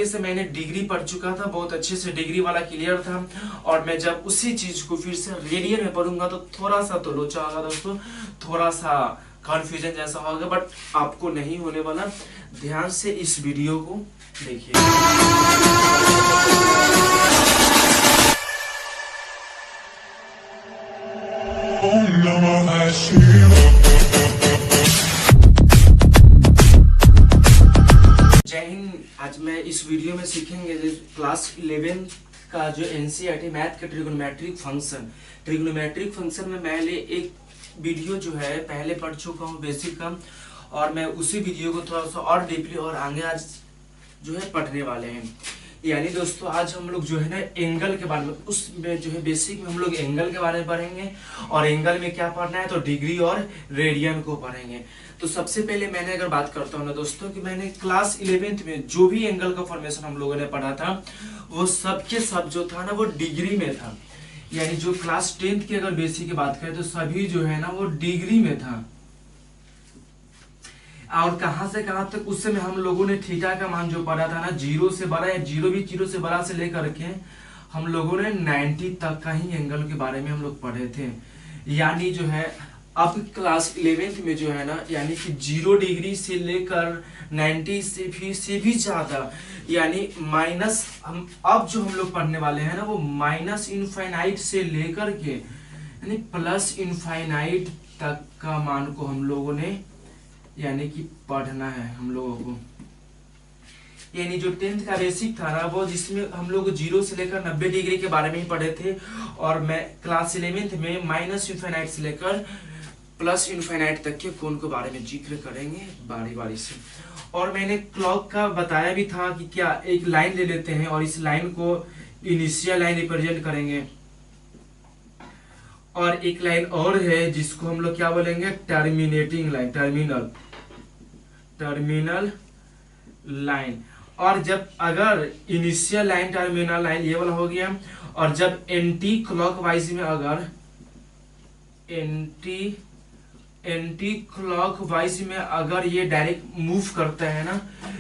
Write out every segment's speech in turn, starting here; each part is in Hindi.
से मैंने डिग्री पढ़ चुका था, बहुत अच्छे से डिग्री वाला क्लियर था। और मैं जब उसी चीज को फिर से रेडियन में पढ़ूंगा तो थोड़ा सा तो लोचा होगा दोस्तों, थोड़ा सा कंफ्यूजन जैसा होगा, बट आपको नहीं होने वाला। ध्यान से इस वीडियो को देखिए। जय हिंद। आज मैं इस वीडियो में सीखेंगे क्लास 11 का जो एनसीईआरटी मैथ का ट्रिग्नोमेट्रिक फंक्शन में मैंने एक वीडियो जो है पहले पढ़ चुका हूँ बेसिक का, और मैं उसी वीडियो को थोड़ा सा और डीपली और आगे आज जो है पढ़ने वाले हैं। यानी दोस्तों आज हम लोग जो है ना एंगल के बारे में, उसमें जो है बेसिक में हम लोग एंगल के बारे में पढ़ेंगे, और एंगल में क्या पढ़ना है तो डिग्री और रेडियन को पढ़ेंगे। तो सबसे पहले मैंने अगर बात करता हूँ ना दोस्तों कि मैंने क्लास 11th में जो भी एंगल का फॉर्मेशन हम लोगों ने पढ़ा था वो सबके सब जो था ना वो डिग्री में था। यानी जो क्लास 10th की अगर बेसिक की बात करें तो सभी जो है ना वो डिग्री में था। और कहां से कहां तक उस समय हम लोगों ने थीटा का मान जो पढ़ा था ना 0 से बड़ा, या 0 से बड़ा से लेकर के हम लोगों ने 90 तक का ही एंगल के बारे में हम लोग पढ़े थे। यानी जो है अब क्लास 11th में जो है ना यानी कि 0 डिग्री से लेकर 90 से भी ज्यादा, यानी माइनस हम अब जो हम लोग पढ़ने वाले हैं ना वो माइनस इनफाइनाइट से लेकर के यानी प्लस इनफाइनाइट तक का मान को हम लोगों ने यानी कि पढ़ना है हम लोगों को। यानी जो 10th का बेसिक था ना वो जिसमें हम लोग 0 से लेकर 90 डिग्री के बारे में ही पढ़े थे, और मैं क्लास 11th में माइनस इनफाइनाइट से लेकर प्लस इनफाइनाइट तक के कोण के बारे में जिक्र करेंगे बारी बारी से। और मैंने क्लॉक का बताया भी था कि क्या एक लाइन ले लेते हैं और इस लाइन को इनिशियल लाइन रिप्रेजेंट करेंगे, और एक लाइन और है जिसको हम लोग क्या बोलेंगे टर्मिनेटिंग लाइन, टर्मिनल लाइन। और जब अगर इनिशियल लाइन टर्मिनल लाइन ये वाला हो गया, और जब एंटी क्लॉकवाइज में अगर एंटी क्लॉकवाइज में अगर ये डायरेक्ट मूव करता है ना,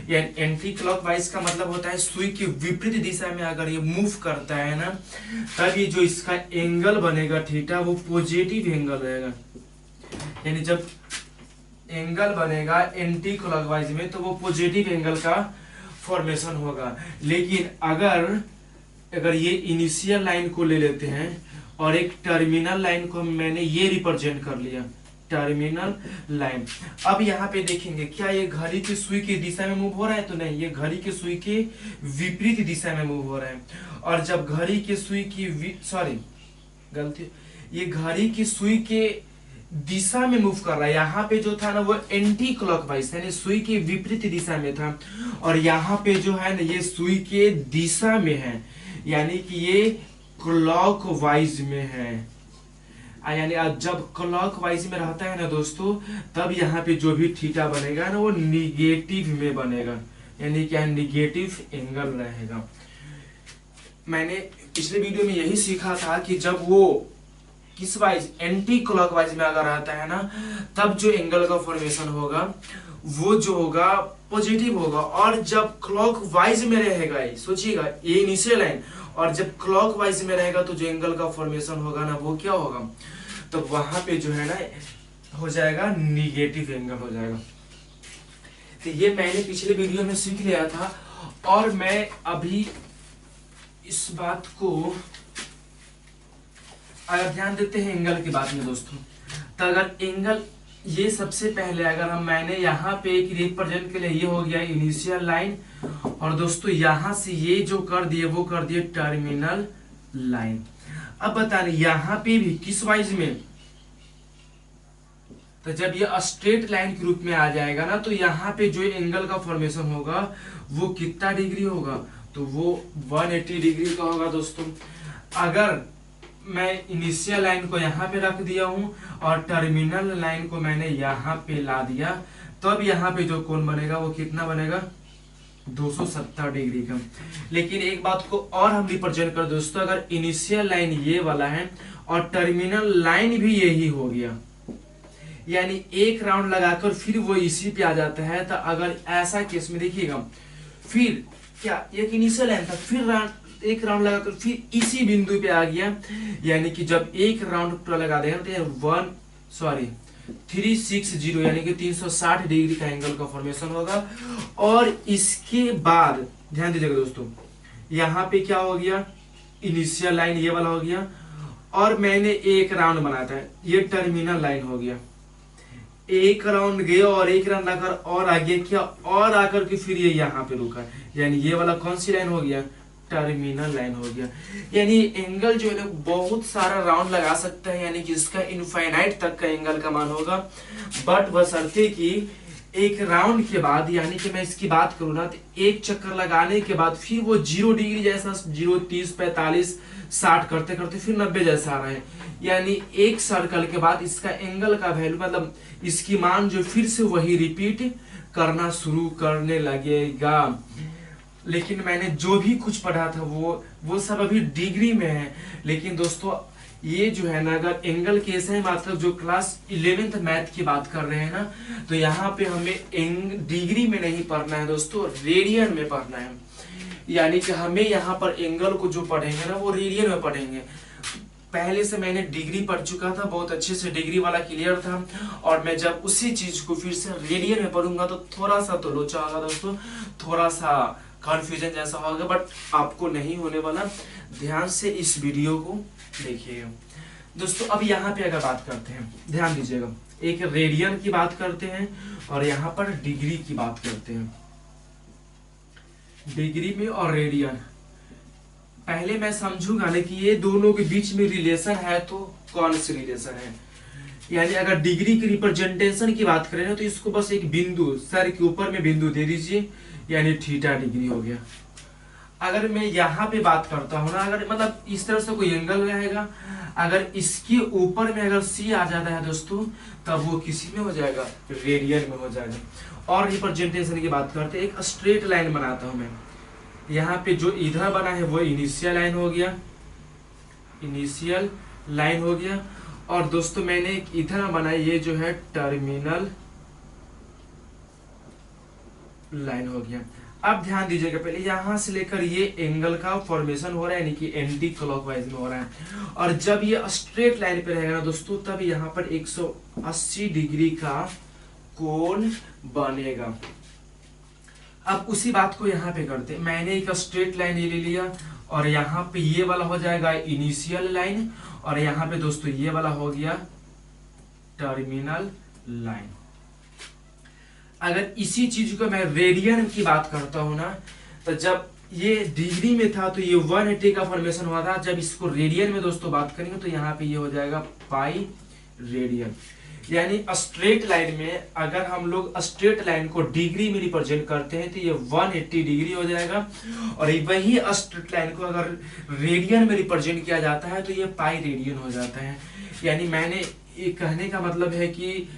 या एंटी क्लॉकवाइज का मतलब होता है सुई की विपरीत दिशा में अगर ये मूव करता है ना, तब ये जो इसका एंगल बनेगा थीटा वो पॉजिटिव एंगल रहेगा। यानी जब एंगल बनेगा एंटी क्लॉकवाइज में तो वो पॉजिटिव एंगल का फॉर्मेशन होगा। लेकिन अगर ये इनिशियल लाइन को ले लेते हैं और एक टर्मिनल लाइन को मैंने ये रिप्रेजेंट कर लिया टर्मिनल लाइन। अब यहाँ पे देखेंगे क्या ये घड़ी की सुई की दिशा में मूव हो रहा है, तो नहीं, ये घड़ी की सुई के विपरीत दिशा में मूव हो रहा है। और जब घड़ी की सुई की ये घड़ी की सुई के दिशा में मूव कर रहा है, यहाँ पे जो था ना वो एंटी क्लॉकवाइज यानी सुई के विपरीत दिशा में था, और यहाँ पे जो है ना ये सुई के दिशा में है, यानी कि ये क्लॉकवाइज में है। यानी जब क्लॉकवाइज में रहता है ना दोस्तों तब यहाँ पे जो भी थीटा बनेगा ना वो निगेटिव में बनेगा, यानी क्या निगेटिव एंगल रहेगा। मैंने पिछले वीडियो में यही सीखा था कि जब वो किस वाइज एंटी क्लॉकवाइज में अगर रहता है ना तब जो एंगल का फॉर्मेशन होगा वो जो होगा पॉजिटिव होगा, और जब क्लॉकवाइज में रहेगा सोचिएगा ये इनिशियल लाइन, और जब क्लॉकवाइज में रहेगा तो जो एंगल का फॉर्मेशन होगा ना वो क्या होगा, तो वहां पे जो है ना हो जाएगा निगेटिव एंगल हो जाएगा। तो ये मैंने पिछले वीडियो में सीख लिया था, और मैं अभी इस बात को अगर ध्यान देते हैं एंगल की बात में दोस्तों, तो अगर एंगल ये सबसे पहले अगर मैंने यहाँ पे एक रिप्रेजेंट के लिए ये हो गया इनिशियल लाइन, और दोस्तों यहाँ से ये जो कर दिए वो कर दिए टर्मिनल लाइन। अब बताने यहाँ पे भी किस वाइज में, तो जब ये स्ट्रेट लाइन के रूप में आ जाएगा ना तो यहाँ पे जो एंगल का फॉर्मेशन होगा वो कितना डिग्री होगा, तो वो 180 डिग्री का होगा दोस्तों। अगर मैं इनिशियल लाइन को यहाँ पे रख दिया हूँ और टर्मिनल लाइन को मैंने यहाँ पे ला दिया, तब यहाँ पे जो कोण बनेगा वो कितना बनेगा 270 डिग्री का। लेकिन एक बात को और हम रिप्रेजेंट कर दोस्तों, अगर इनिशियल लाइन ये वाला है और टर्मिनल लाइन भी यही हो गया, यानी एक राउंड लगाकर फिर वो इसी पे आ जाता है, तो अगर ऐसा केस में देखिएगा फिर क्या एक इनिशियल लाइन था, फिर एक राउंड लगाकर फिर इसी बिंदु पे आ गया, यानी कि जब एक राउंड पूरा लगा देगा तो ये 360 यानी कि 360 डिग्री का एंगल का फॉर्मेशन होगा। और इसके बाद ध्यान दीजिएगा दोस्तों, यहाँ पे क्या हो गया, इनिशियल लाइन ये वाला हो गया, और मैंने एक राउंड बनाया था, ये टर्मिनल लाइन हो गया। एक राउंड गया और एक राउंड लाकर और आगे क्या, और आकर के फिर ये यहाँ पे रुका, यानी ये वाला कौन सी लाइन हो गया, टर्मिनल लाइन हो गया। यानी एंगल जो है बहुत सारा राउंड लगा सकता है, यानी कि इसका इनफाइनाइट तक का एंगल का मान होगा, बट बशर्ते कि एक राउंड के बाद, यानी कि मैं इसकी बात करूँ ना, तो एक चक्कर लगाने के बाद फिर वो 0 डिग्री जैसा 0, 30, 45, 60 करते करते फिर 90 जैसा आ रहा है, यानी एक सर्कल के बाद इसका एंगल का वैल्यू मतलब इसकी मान जो फिर से वही रिपीट करना शुरू करने लगेगा। लेकिन मैंने जो भी कुछ पढ़ा था वो सब अभी डिग्री में है। लेकिन दोस्तों ये जो है ना, अगर एंगल के ऐसे मतलब जो क्लास 11th मैथ की बात कर रहे हैं ना, तो यहाँ पे हमें डिग्री में नहीं पढ़ना है दोस्तों, रेडियन में पढ़ना है। यानी कि हमें यहाँ पर एंगल को जो पढ़ेंगे ना वो रेडियन में पढ़ेंगे। पहले से मैंने डिग्री पढ़ चुका था, बहुत अच्छे से डिग्री वाला क्लियर था, और मैं जब उसी चीज को फिर से रेडियन में पढ़ूंगा तो थोड़ा सा तो लोचा होगा दोस्तों, थोड़ा सा कंफ्यूजन जैसा होगा, बट आपको नहीं होने वाला। ध्यान से इस वीडियो को देखिएगा दोस्तों। अब यहाँ पे अगर बात करते हैं, ध्यान दीजिएगा, एक रेडियन की बात करते हैं और यहाँ पर डिग्री की बात करते हैं। डिग्री में और रेडियन पहले मैं समझूंगा ना कि ये दोनों के बीच में रिलेशन है, तो कौन सी रिलेशन है। यानी अगर डिग्री की रिप्रेजेंटेशन की बात करें ना, तो इसको बस एक बिंदु सर के ऊपर में बिंदु दे दीजिए, यानी थीटा डिग्री हो गया। अगर मैं यहाँ पे बात करता हूँ ना, अगर मतलब इस तरह से कोई एंगल रहेगा, अगर इसके ऊपर में अगर सी आ जाता है दोस्तों, तब वो किसी में हो जाएगा, रेडियन में हो जाएगा। और रिप्रेजेंटेशन की बात करते हैं, एक स्ट्रेट लाइन बनाता हूं मैं, यहाँ पे जो इधर बना है वो इनिशियल लाइन हो गया, इनिशियल लाइन हो गया। और दोस्तों मैंने एक इधर बनाई, ये जो है टर्मिनल लाइन हो गया। अब ध्यान दीजिएगा, पहले यहां से लेकर ये एंगल का फॉर्मेशन हो रहा है, यानी कि एंटी क्लॉकवाइज में हो रहा है। और जब ये स्ट्रेट लाइन पे रहेगा ना दोस्तों, तब यहाँ पर 180 डिग्री का कोण बनेगा। अब उसी बात को यहाँ पे करते हैं, मैंने एक स्ट्रेट लाइन ये ले लिया, और यहाँ पे ये वाला हो जाएगा इनिशियल लाइन, और यहाँ पे दोस्तों ये वाला हो गया टर्मिनल लाइन। अगर इसी चीज को मैं रेडियन की बात करता हूं ना, तो जब ये डिग्री में था तो ये 180 का फॉर्मेशन हुआ था, जब इसको रेडियन में दोस्तों बात करेंगे तो यहाँ पे ये हो जाएगा पाई रेडियन। यानी स्ट्रेट लाइन में अगर हम लोग स्ट्रेट लाइन को डिग्री में रिप्रेजेंट करते हैं तो ये 180 डिग्री हो जाएगा, और वही स्ट्रेट लाइन को अगर रेडियन में रिप्रेजेंट किया जाता है तो ये पाई रेडियन हो जाता है। यानी मैंने ये कहने का मतलब है कि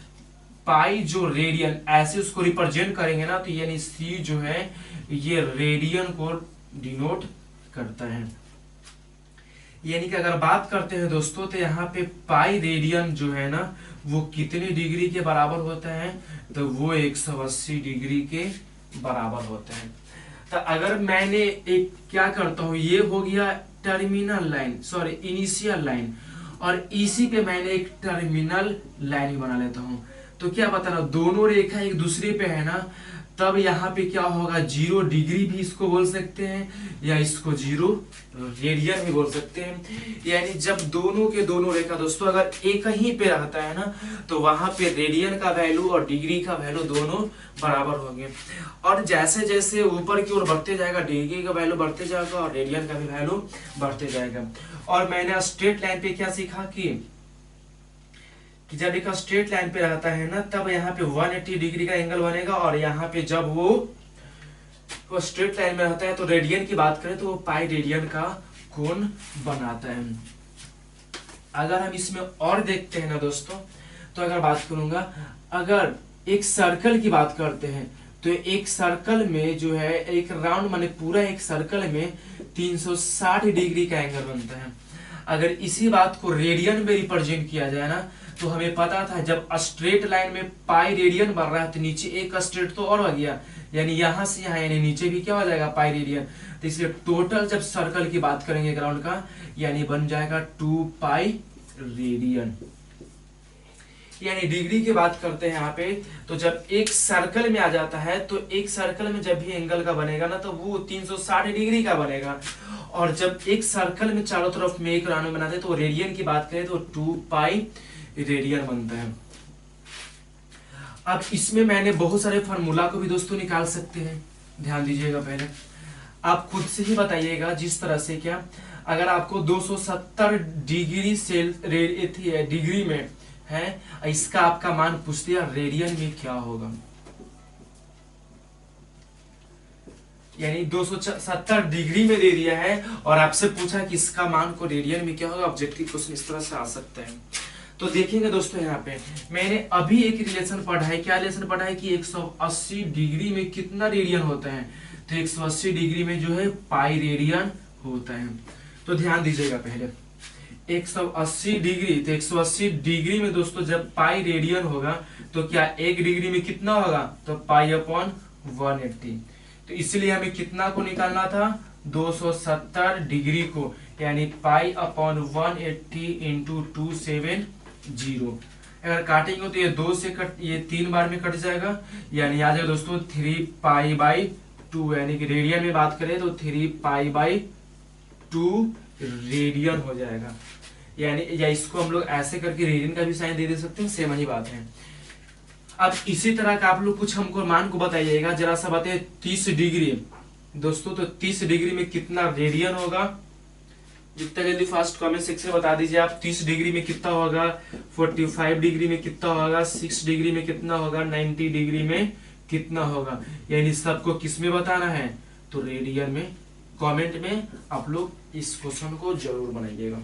पाई जो रेडियन ऐसे उसको रिप्रेजेंट करेंगे ना, तो यानी सी जो है ये रेडियन को डिनोट करता है। यानी कि अगर बात करते हैं दोस्तों, तो यहाँ पे पाई रेडियन जो है ना वो कितने डिग्री के बराबर होता है, तो वो 180 डिग्री के बराबर होता है। तो अगर मैंने एक क्या करता हूं, ये हो गया terminal line, sorry initial line, और इसी पे मैंने एक टर्मिनल लाइन बना लेता हूं। तो क्या पता ना, दोनों रेखा एक दूसरे पे है ना, तब यहाँ पे क्या होगा, 0 डिग्री भी इसको बोल सकते हैं, या इसको 0 रेडियन भी बोल सकते हैं। यानी जब दोनों के दोनों रेखा दोस्तों अगर एक ही पे रहता है ना, तो वहां पे रेडियन का वैल्यू और डिग्री का वैल्यू दोनों बराबर होंगे। और जैसे जैसे ऊपर की ओर बढ़ते जाएगा, डिग्री का वैल्यू बढ़ते जाएगा और रेडियन का भी वैल्यू बढ़ते जाएगा। और मैंने स्ट्रेट लाइन पे क्या सीखा कि जब एक स्ट्रेट लाइन पे रहता है ना, तब यहाँ पे 180 डिग्री का एंगल बनेगा, और यहाँ पे जब वो स्ट्रेट लाइन में रहता है तो रेडियन की बात करें तो वो पाई रेडियन का कोण बनाता है। अगर हम इसमें और देखते हैं ना दोस्तों, तो अगर बात करूंगा, अगर एक सर्कल की बात करते हैं, तो एक सर्कल में जो है एक राउंड माने पूरा एक सर्कल में 360 डिग्री का एंगल बनता है। अगर इसी बात को रेडियन में रिप्रेजेंट किया जाए ना, तो हमें पता था जब स्ट्रेट लाइन में पाई रेडियन बढ़ रहा है तो नीचे एक स्ट्रेट तो और आ गया, यानी यहां से यहां यानी नीचे भी क्या हो जाएगा पाई रेडियन। तो इसलिए टोटल जब सर्कल की बात करेंगे ग्राउंड का, यानी बन जाएगा 2 पाई रेडियन। यानी डिग्री की बात करते हैं यहाँ पे, तो जब एक सर्कल में आ जाता है तो एक सर्कल में जब भी एंगल का बनेगा ना तो वो 360 डिग्री का बनेगा। और जब एक सर्कल में चारों तरफ में एक राउंड बनाते हैं तो रेडियन की बात करें तो 2 पाई रेडियन बनता है। अब इसमें मैंने बहुत सारे फार्मूला को भी दोस्तों निकाल सकते हैं, ध्यान दीजिएगा। पहले आप खुद से ही बताइएगा जिस तरह से, क्या अगर आपको 270 डिग्री डिग्री में है इसका आपका मान पूछ दिया रेडियन में क्या होगा, यानी 270 डिग्री में दे दिया है और आपसे पूछा कि इसका मान को रेडियन में क्या होगा। ऑब्जेक्टिव क्वेश्चन इस तरह से आ सकता है। तो देखेंगे दोस्तों यहाँ पे मैंने अभी एक रिलेशन पढ़ा है, क्या रिलेशन पढ़ा है कि 180 डिग्री में कितना रेडियन होता है, तो 180 डिग्री में जो है पाई रेडियन होता है। तो ध्यान दीजिएगा पहले 180 डिग्री, तो 180 डिग्री में दोस्तों जब पाई रेडियन होगा तो क्या एक डिग्री में कितना होगा, तो पाई अपॉन 180। तो इसलिए हमें कितना को निकालना था 270 डिग्री को, यानी पाई अपॉन 180 इंटू 270। अगर काटेंगे तो ये 2 से ये 3 बार में कट जाएगा, यानी आ जाएगा दोस्तों 3 पाई बाई 2, यानी कि रेडियन में बात करें तो 3 पाई बाई 2 रेडियन हो जाएगा। यानी या इसको हम लोग ऐसे करके रेडियन का भी साइन दे सकते हैं, सेम ही बात है। अब इसी तरह का आप लोग कुछ हमको मान को बताइएगा, जरा सा बताइए 30 डिग्री दोस्तों, तो 30 डिग्री में कितना रेडियन होगा, जितना जल्दी फास्ट कमेंट सेक्शन में बता दीजिए आप। 30 डिग्री में कितना होगा, 45 डिग्री में कितना होगा, 6 डिग्री में कितना होगा, 90 डिग्री में कितना होगा, यानी सबको किस में बताना है, तो रेडियन में। कमेंट में आप लोग इस क्वेश्चन को जरूर बनाइएगा।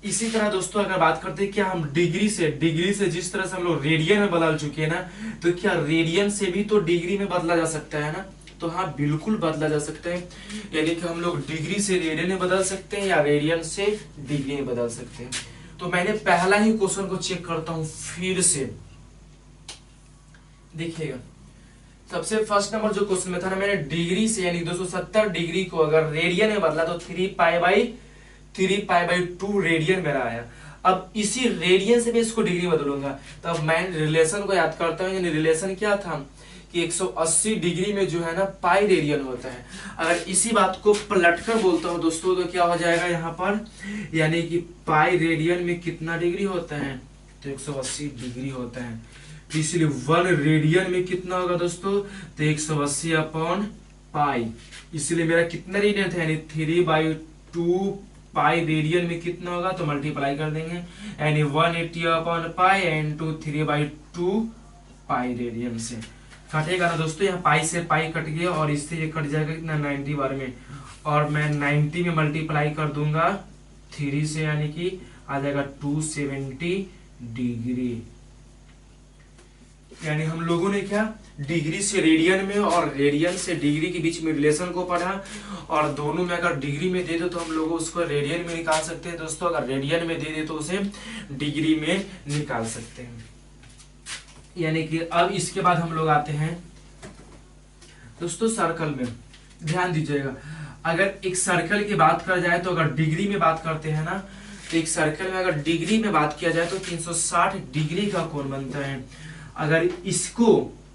इसी तरह दोस्तों अगर बात करते हैं क्या हम डिग्री से जिस तरह से हम लोग रेडियन में बदल चुके हैं ना, तो क्या रेडियन से भी तो डिग्री में बदला जा सकता है ना, तो हाँ बिल्कुल बदला जा सकता है। यानी कि हम लोग डिग्री से रेडियन में बदल सकते हैं या रेडियन से डिग्री में बदल सकते हैं। तो मैंने पहला ही क्वेश्चन को चेक करता हूं फिर से, देखिएगा सबसे फर्स्ट नंबर जो क्वेश्चन में था ना, मैंने डिग्री से यानी 270 डिग्री को अगर रेडियन में बदला तो 3 पाई बाई 2 रेडियन मेरा आया। अब इसी रेडियन से मैं इसको डिग्री बदलूंगा, तब मैं रिलेशन को याद करता हूँ। यानी रिलेशन क्या था कि 180 डिग्री में जो है ना पाई रेडियन होता है। अगर इसी बात को पलटकर बोलता हूँ दोस्तों तो क्या हो जाएगा यहाँ पर, यानी कि पाई रेडियन में कितना डिग्री होता है, तो 180 डिग्री होता है। तो इसलिए 1 रेडियन में कितना होगा दोस्तों, तो 180 अपॉन पाई। इसलिए मेरा कितना रेडियन था, यानी 3/2 पाई रेडियन में कितना होगा, तो मल्टीप्लाई कर देंगे, यानी 180 upon pi into 3/2 pi radian से कटेगा ना दोस्तों। यहाँ पाई से पाई कट गया और इससे ये कट जाएगा कितना 90 बार में, और मैं 90 में मल्टीप्लाई कर दूंगा 3 से, यानी कि आ जाएगा 270 डिग्री। यानी हम लोगों ने क्या डिग्री से रेडियन में और रेडियन से डिग्री के बीच में रिलेशन को पढ़ा, और दोनों में अगर डिग्री में दे दो तो हम लोग उसको रेडियन में निकाल सकते हैं दोस्तों, अगर रेडियन में दे दे तो उसे डिग्री में निकाल सकते हैं। यानी कि अब इसके बाद हम लोग आते हैं दोस्तों सर्कल में। ध्यान दीजिएगा अगर एक सर्कल की बात कर जाए तो अगर डिग्री में बात करते हैं ना, तो एक सर्कल में अगर डिग्री में बात किया जाए तो 360 डिग्री का कोण बनता है। अगर इसको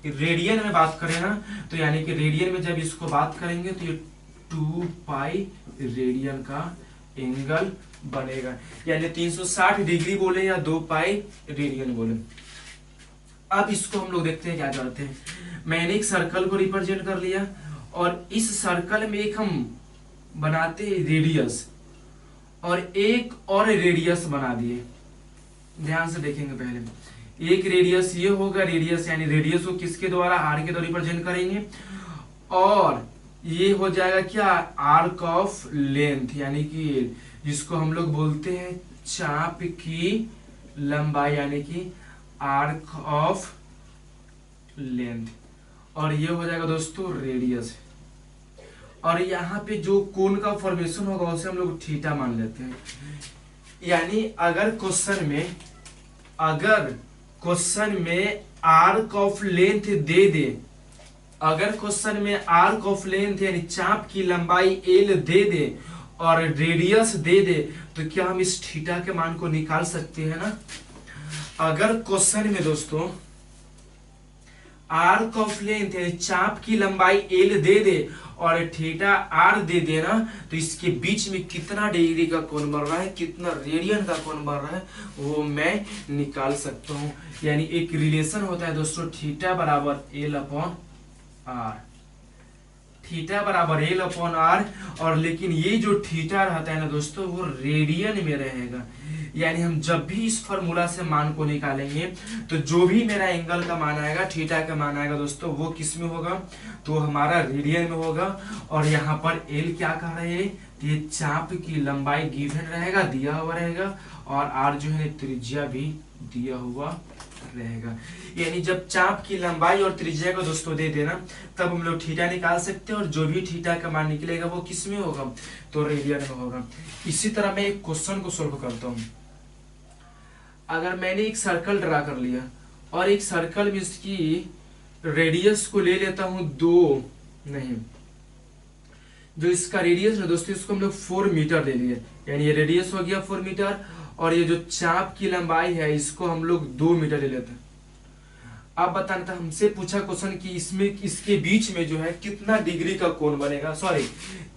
रेडियन में बात करें ना, तो यानी कि रेडियन में जब इसको बात करेंगे तो ये 2 पाई रेडियन का एंगल बनेगा, यानी 360 डिग्री बोले या 2 पाई रेडियन बोले। अब इसको हम लोग देखते हैं क्या करते हैं। मैंने एक सर्कल को रिप्रेजेंट कर लिया और इस सर्कल में एक हम बनाते हैं रेडियस, और एक और रेडियस बना दिए। ध्यान से देखेंगे पहले एक रेडियस ये होगा, रेडियस यानी रेडियस को किसके द्वारा, आर के द्वारा रिप्रेजेंट करेंगे, और ये हो जाएगा क्या आर्क ऑफ लेंथ, यानी कि जिसको हम लोग बोलते हैं चाप की लंबाई, यानी कि आर्क ऑफ लेंथ, और ये हो जाएगा दोस्तों रेडियस। और यहाँ पे जो कोण का फॉर्मेशन होगा उसे हम लोग थीटा मान लेते हैं। यानी अगर क्वेश्चन में अगर क्वेश्चन में आर्क ऑफ लेंथ दे दे, अगर क्वेश्चन में आर्क ऑफ लेंथ यानी चाप की लंबाई एल दे दे और रेडियस दे दे, तो क्या हम इस थीटा के मान को निकाल सकते हैं ना। अगर क्वेश्चन में दोस्तों आर्क ऑफ लेंथ यानी चाप की लंबाई एल दे दे और थीटा आर दे देना, तो इसके बीच में कितना डिग्री का कोण बन रहा है, कितना रेडियन का कोण बन रहा है, वो मैं निकाल सकता हूं। यानी एक रिलेशन होता है दोस्तों, थीटा बराबर एल अपॉन आर, थीटा बराबर एल अपॉन आर। और लेकिन ये जो थीटा रहता है ना दोस्तों, वो रेडियन में रहेगा। यानी हम जब भी इस फॉर्मूला से मान को निकालेंगे, तो जो भी मेरा एंगल का मान आएगा, थीटा का मान आएगा दोस्तों, वो किस में होगा, तो हमारा रेडियन में होगा। और यहाँ पर एल क्या कह रहे हैं, ये चाप की लंबाई गिवन रहेगा, दिया हुआ रहेगा, और आर जो है त्रिज्या भी दिया हुआ रहेगा। यानी जब चाप की लंबाई और त्रिज्या को दोस्तों दे देना, तब हम लोग थीटा निकाल सकते हैं, और जो भी थीटा का मान निकलेगा वो किस में होगा, तो रेडियन में होगा। इसी तरह मैं एक क्वेश्चन को सोल्व करता हूं। अगर मैंने एक सर्कल ड्रा कर लिया और एक सर्कल में इसकी रेडियस को ले लेता हूं 2, नहीं, जो इसका रेडियस है दोस्तों, इसको हम लोग 4 मीटर ले लिए, यानी ये रेडियस हो गया 4 मीटर, और ये जो चाप की लंबाई है इसको हम लोग 2 मीटर ले लेते हैं। अब बताना था, हमसे पूछा क्वेश्चन कि इसमें इसके बीच में जो है कितना डिग्री का कोण बनेगा, सॉरी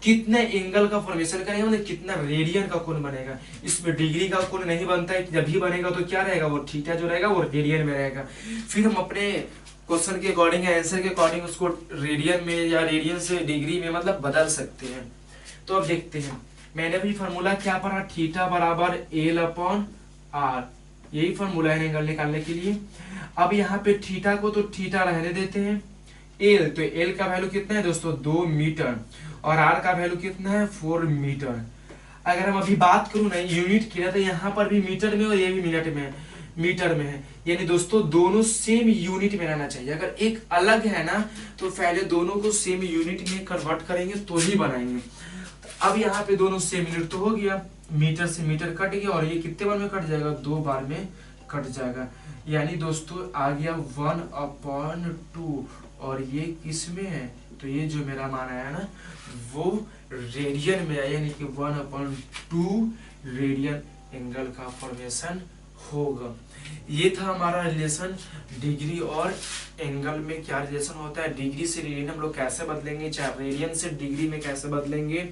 कितने एंगल का फॉर्मेशन करेंगे, मतलब कितना रेडियन का कोण बनेगा। इसमें डिग्री का कोण नहीं बनता है, जब भी बनेगा तो क्या रहेगा, वो थीटा जो रहेगा वो रेडियन में रहेगा। फिर हम अपने क्वेश्चन के अकॉर्डिंग या आंसर के अकॉर्डिंग उसको रेडियन में या रेडियन से डिग्री में मतलब बदल सकते हैं। तो अब देखते हैं, मैंने भी फॉर्मूला क्या पढ़ा, थीटा बराबर एल अपॉन आर, यही फॉर्मूला है एंगल निकालने के लिए। अब यहाँ पे थीटा को तो थीटा रहने देते हैं, एल तो एल का वैल्यू कितना है दोस्तों 2 मीटर, और आर का वैल्यू कितना है 4 मीटर। अगर हम अभी बात करूं ना यूनिट की, तो यहाँ पर भी मीटर में और ये भी मिनट में मीटर में है। यानी दोस्तों दोनों सेम यूनिट में रहना चाहिए। अगर एक अलग है ना, तो पहले दोनों को सेम यूनिट में कन्वर्ट करेंगे तो ही बनाएंगे। अब यहाँ पे दोनों सेम यूनिट तो हो गया, मीटर से मीटर कट गया, और ये कितने बार में कट जाएगा, 2 बार में कट जाएगा। यानी दोस्तों आ गया 1/2, और ये किस में है, तो ये जो मेरा मान आया ना वो रेडियन में आया, यानी कि 1/2 रेडियन एंगल का फॉर्मेशन होगा। ये था हमारा रिलेशन डिग्री और एंगल में क्या रिलेशन होता है, डिग्री से रेडियन हम लोग कैसे बदलेंगे, चाहे रेडियन से डिग्री में कैसे बदलेंगे।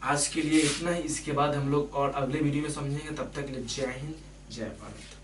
आज के लिए इतना ही, इसके बाद हम लोग और अगले वीडियो में समझेंगे। तब तक के लिए जय हिंद, जय भारत।